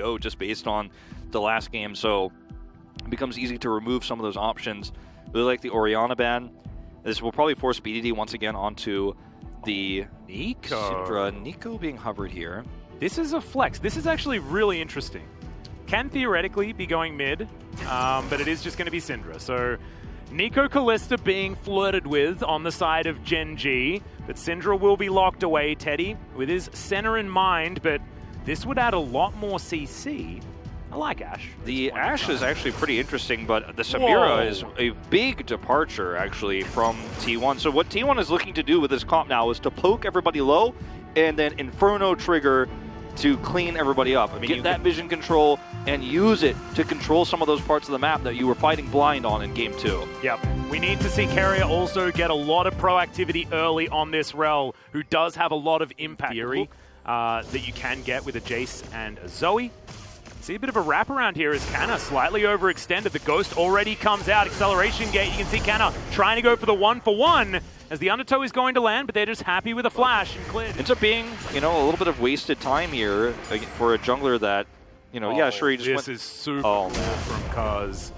go just based on the last game. So it becomes easy to remove some of those options. Really like the Orianna ban. This will probably force BDD once again onto the Syndra. Nico being hovered here. This is a flex. This is actually really interesting. Can theoretically be going mid, but it is just going to be Syndra. So Nico Kalista being flirted with on the side of Gen G, but Syndra will be locked away. Teddy with his center in mind, but this would add a lot more CC. I like Ashe. The Ashe is actually pretty interesting, but the Samira is a big departure actually from T1. So what T1 is looking to do with this comp now is to poke everybody low and then Inferno trigger to clean everybody up. I mean, get that vision control and use it to control some of those parts of the map that you were fighting blind on in Game 2. Yep. We need to see Carrier also get a lot of proactivity early on this rel, who does have a lot of impact Fury, that you can get with a Jace and a Zoe. See a bit of a wraparound here as Canna slightly overextended. The Ghost already comes out. Acceleration gate. You can see Canna trying to go for the 1-for-1 as the Undertow is going to land, but they're just happy with a flash and cleared. Ends up being, you know, a little bit of wasted time here for a jungler that, you know, yeah, sure, he just This is super cool from Kaz.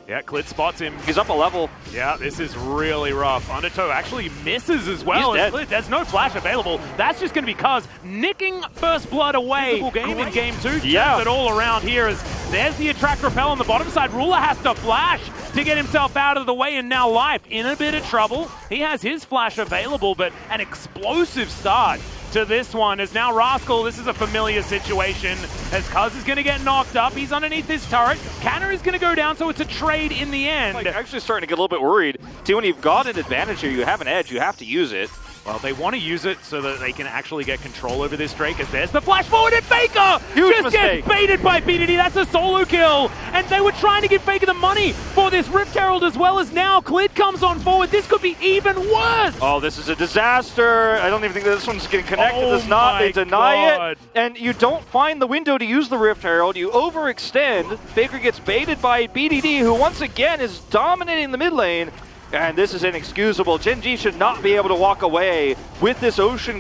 Yeah, Clid spots him. He's up a level. Yeah, this is really rough. Undertow actually misses as well. He's dead. Clid, there's no flash available. That's just going to be Kaz nicking first blood away. Game in Game 2. Yeah. It all around here as there's the attract repel on the bottom side. Ruler has to flash to get himself out of the way, and now Life in a bit of trouble. He has his flash available, but an explosive start to this one is now Rascal. This is a familiar situation as Cuz is going to get knocked up. He's underneath this turret. Canna is going to go down, so it's a trade in the end. Like, actually starting to get a little bit worried. See, when you've got an advantage here, you have an edge, you have to use it. Well, they want to use it so that they can actually get control over this Drake, as there's the flash forward, and Faker Huge just mistake. Gets baited by BDD. That's a solo kill, and they were trying to give Faker the money for this Rift Herald, as well as now Clid comes on forward. This could be even worse. Oh, this is a disaster. I don't even think that this one's getting connected. It's not. They deny it, and you don't find the window to use the Rift Herald. You overextend. Faker gets baited by BDD, who once again is dominating the mid lane. And this is inexcusable. Gen G should not be able to walk away with this Ocean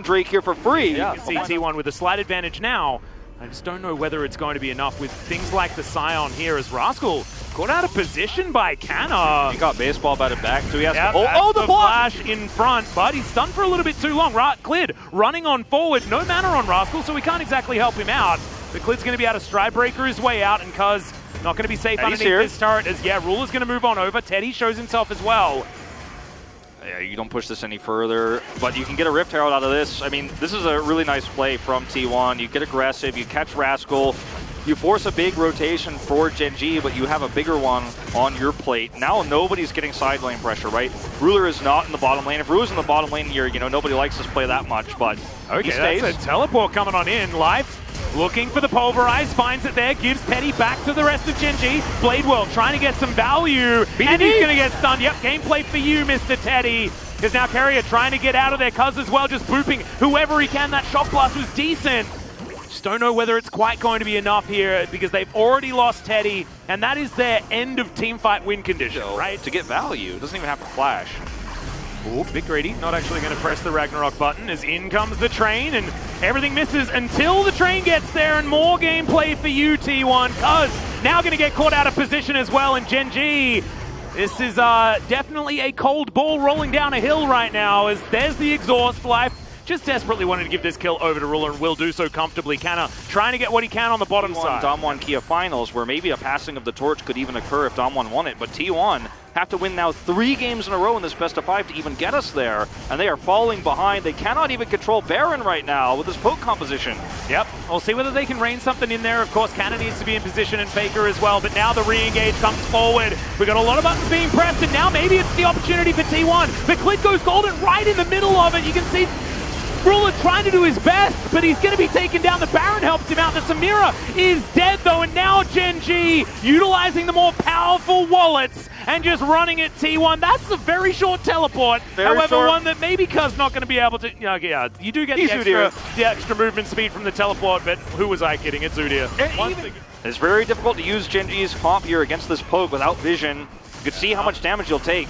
Drake here for free. Yeah, you can see T1 with a slight advantage now. I just don't know whether it's going to be enough with things like the Scion here, as Rascal caught out of position by Canna. He got baseball batted back, so he has to... Oh, the block! Flash in front, but he's stunned for a little bit too long. Clid running on forward, no mana on Rascal, so we can't exactly help him out. But Clid's going to be able to stride breaker his way out, and Cuz not going to be safe underneath this turret, as Ruler's going to move on over. Teddy shows himself as well. Yeah, you don't push this any further, but you can get a Rift Herald out of this. I mean, this is a really nice play from T1. You get aggressive, you catch Rascal, you force a big rotation for Gen G, but you have a bigger one on your plate. Now nobody's getting side lane pressure, right? Ruler is not in the bottom lane. If Ruler's in the bottom lane, nobody likes this play that much, but he stays. That's a teleport coming on in. Life looking for the pulverize, finds it there, gives Teddy back to the rest of Gen G. Bladewell trying to get some value, and he's going to get stunned. Yep, gameplay for you, Mr. Teddy. Because now Carrier trying to get out of there, Cuz as well, just booping whoever he can. That shock blast was decent. Just don't know whether it's quite going to be enough here, because they've already lost Teddy, and that is their end of teamfight win condition, right? To get value, doesn't even have to flash. Ooh, bit greedy, not actually going to press the Ragnarok button, as in comes the train, and everything misses until the train gets there, and more gameplay for you, T1. Cuz now going to get caught out of position as well, and Gen G. This is definitely a cold ball rolling down a hill right now, as there's the exhaust. Life just desperately wanted to give this kill over to Ruler, and will do so comfortably. Canna trying to get what he can on the bottom side. Damwon Kia finals, where maybe a passing of the torch could even occur if Damwon won it, but T1 have to win now 3 games in a row in this best of 5 to even get us there, and they are falling behind. They cannot even control Baron right now with this poke composition. Yep, we'll see whether they can rain something in there. Of course, Canna needs to be in position, and Faker as well, but now the re-engage comes forward. We got a lot of buttons being pressed, and now maybe it's the opportunity for T1. But Clid goes golden right in the middle of it. You can see Ruler trying to do his best, but he's going to be taken down. The Baron helps him out. The Samira is dead, though, and now Gen G utilizing the more powerful wallets and just running at T1. That's a very short teleport. However, one that maybe Cuz not going to be able to... Yeah, you do get the extra movement speed from the teleport, but who was I kidding? It's Udyr. It's very difficult to use Gen G's comp here against this poke without vision. You could see how much damage you'll take.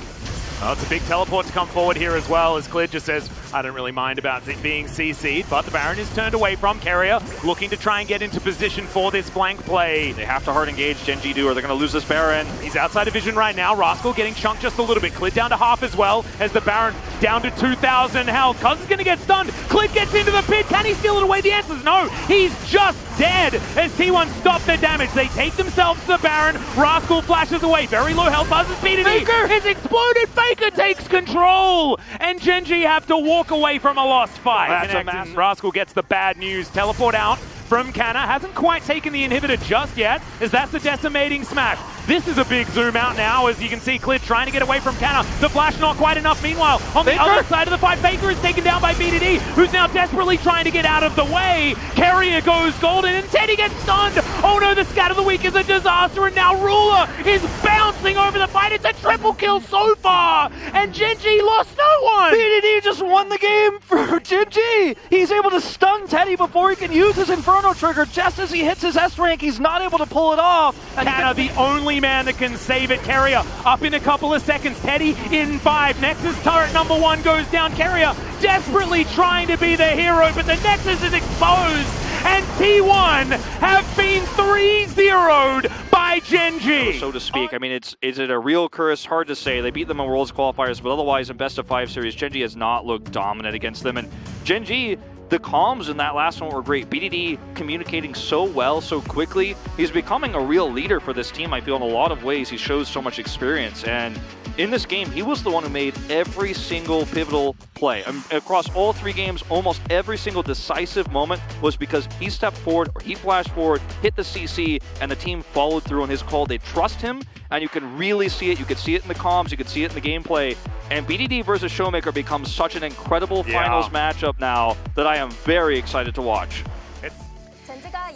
Oh, it's a big teleport to come forward here as well, as Clid just says, I don't really mind about it being CC'd, but the Baron is turned away from Carrier, looking to try and get into position for this flank play. They have to hard engage Gen G do or they're going to lose this Baron. He's outside of vision right now. Rascal getting chunked just a little bit. Clid down to half as well as the Baron down to 2,000 health. Cuz is going to get stunned. Clid gets into the pit. Can he steal it away? The answer is no. He's just dead as T1 stop the damage. They take themselves to the Baron. Rascal flashes away. Very low health. Buzz is beaten. Faker has exploded. Faker takes control. And Gen G have to walk away from a lost fight. That's a massive... Rascal gets the bad news. Teleport out from Canna. Hasn't quite taken the inhibitor just yet, as that's the decimating smash. This is a big zoom out now, as you can see Clid trying to get away from Canna. The flash not quite enough. Meanwhile, on the other side of the fight, Faker is taken down by BDD, who's now desperately trying to get out of the way. Carrier goes golden, and Teddy gets stunned. Oh no, the scat of the week is a disaster, and now Ruler is bouncing over the fight. It's a triple kill so far, and Gen G lost no one. BDD just won the game for Gen G. He's able to stun Teddy before he can use his Inferno trigger. Just as he hits his S rank, he's not able to pull it off. And Canna, the only man that can save it. Carrier up in a couple of seconds. Teddy in 5. Nexus turret number 1 goes down. Carrier desperately trying to be the hero, but the Nexus is exposed. And T1 have been 3-0'd by Gen G. So to speak. I mean, is it a real curse? Hard to say. They beat them in Worlds qualifiers, but otherwise in best of 5 series, Gen G has not looked dominant against them. And Gen G, the comms in that last one were great. BDD communicating so well, so quickly. He's becoming a real leader for this team, I feel, in a lot of ways. He shows so much experience. And in this game, he was the one who made every single pivotal play. Across all 3 games, almost every single decisive moment was because he stepped forward or he flashed forward, hit the CC, and the team followed through on his call. They trust him, and you can really see it. You can see it in the comms, you can see it in the gameplay. And BDD versus Showmaker becomes such an incredible finals matchup now that I am very excited to watch.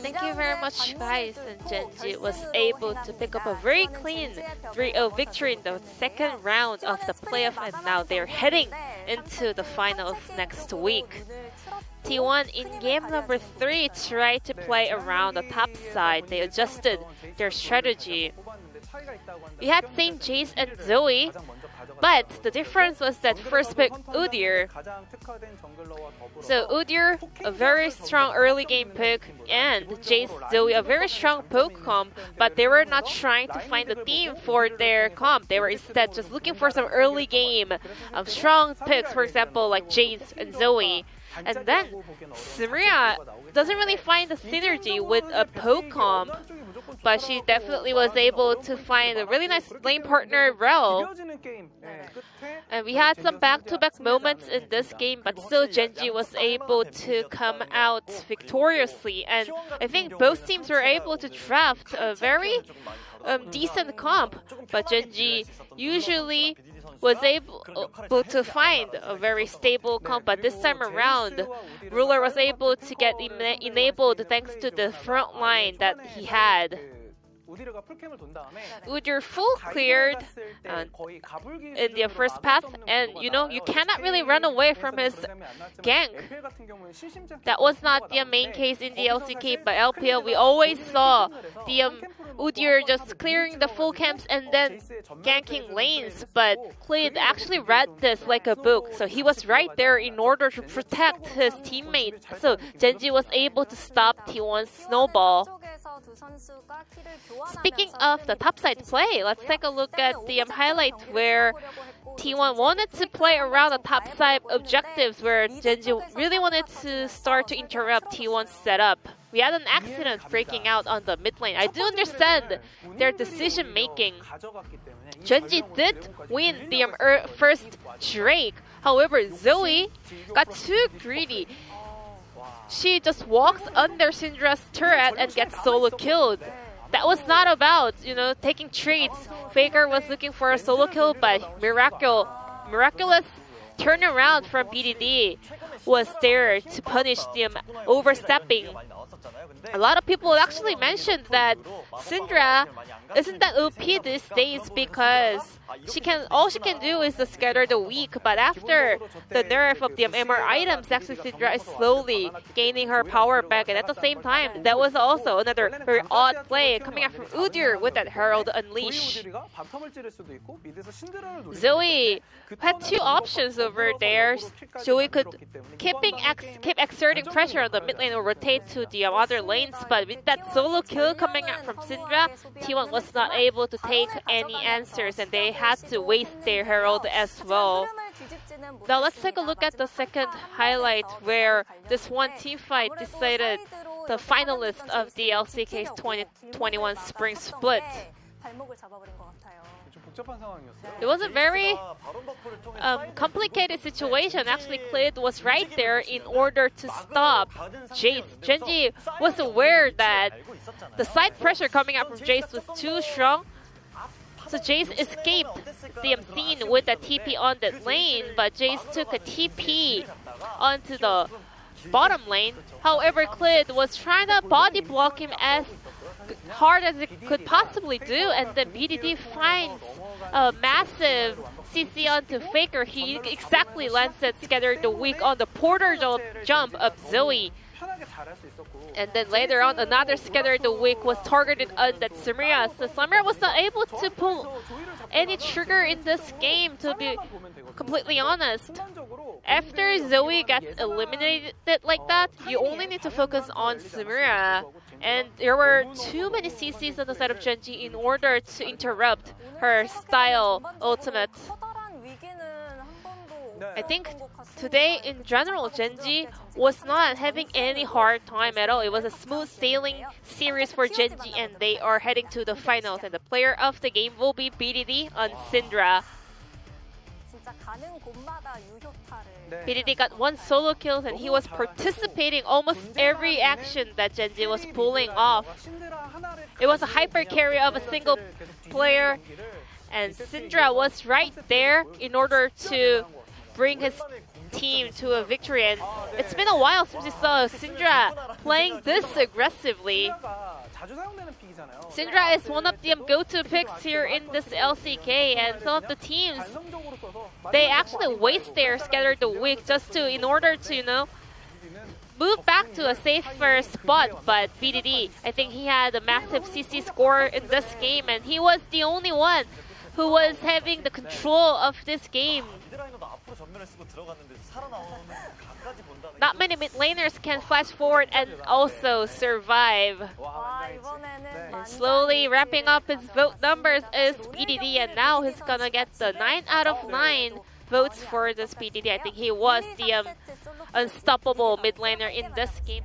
Thank you very much, guys. And Gen G was able to pick up a very clean 3-0 victory in the second round of the playoff, and now they're heading into the finals next week. T1 in game number 3 tried to play around the top side. They adjusted their strategy. We had same Jace and Zoe, but the difference was that first pick Udyr. So Udyr, a very strong early game pick, and Jace, Zoe, a very strong poke comp, but they were not trying to find a theme for their comp. They were instead just looking for some early game strong picks, for example, like Jace and Zoe. And then Sumria doesn't really find the synergy with a poke comp, but she definitely was able to find a really nice lane partner, Rel. And we had some back-to-back moments in this game, but still Gen G was able to come out victoriously. And I think both teams were able to draft a very decent comp, but Gen G usually was able to find a very stable comp, but this time around, Ruler was able to get enabled thanks to the front line that he had. Udyr full cleared in the first path, and you know, you cannot really run away from his gank. That was not the main case in the LCK, but LPL we always saw the Udyr just clearing the full camps and then ganking lanes, but Clid actually read this like a book, so he was right there in order to protect his teammate. So Gen G was able to stop T1's snowball. Speaking of the topside play, let's take a look at the highlight where T1 wanted to play around the topside objectives, where Gen G really wanted to start to interrupt T1's setup. We had an accident breaking out on the mid lane. I do understand their decision making. Gen G did win the first Drake. However, Zoe got too greedy. She just walks under Syndra's turret and gets solo killed. That was not about, you know, taking trades. Faker was looking for a solo kill, but miraculous turnaround from BDD was there to punish them overstepping. A lot of people actually mentioned that Syndra isn't that OP these days because all she can do is to scatter the weak, but after the nerf of the MR items, actually Syndra is slowly gaining her power back, and at the same time, that was also another very odd play coming out from Udyr with that Herald Unleash. Zoe had two options over there. Zoe could keep exerting pressure on the mid lane or rotate to the other lanes, but with that solo kill coming out from Syndra, T1 was not able to take any answers, and they had to waste their Herald as well. Now let's take a look at the second highlight where this one teamfight decided the finalist of the LCK's 2021 Spring Split. It was a very complicated situation. Actually, Clid was right there in order to stop Jace. Genji was aware that the side pressure coming out from Jace was too strong, so Jace escaped the scene with a TP on that lane, but Jace took a TP onto the bottom lane. However, Clid was trying to body block him as hard as it could possibly do, and then BDD finds a massive CC onto Faker. He exactly lands that Scatter the Weak on the porter jump of Zoe. And then later on, another Scatter the Weak was targeted on that Samira. So Samira was not able to pull any trigger in this game, to be completely honest. After Zoe gets eliminated like that, you only need to focus on Samira. And there were too many CCs on the side of Genji in order to interrupt her style ultimate. I think today in general, Genji was not having any hard time at all. It was a smooth sailing series for Genji, and they are heading to the finals. And the player of the game will be BDD on Syndra. BDD got one solo kill, and he was participating almost every action that Genji was pulling off. It was a hyper carry of a single player, and Syndra was right there in order to bring his team to a victory. And it's been a while since we saw Syndra playing this aggressively. Syndra is one of the go-to picks here in this LCK, and some of the teams, they actually waste their Scatter the Weak just to, in order to, move back to a safer spot. But BDD, I think he had a massive CC score in this game, and he was the only one who was having the control of this game. Not many mid laners can flash forward and also survive. And slowly wrapping up his vote numbers is BDD, and now he's gonna get the 9 out of 9 votes for this BDD. I think he was the unstoppable mid laner in this game.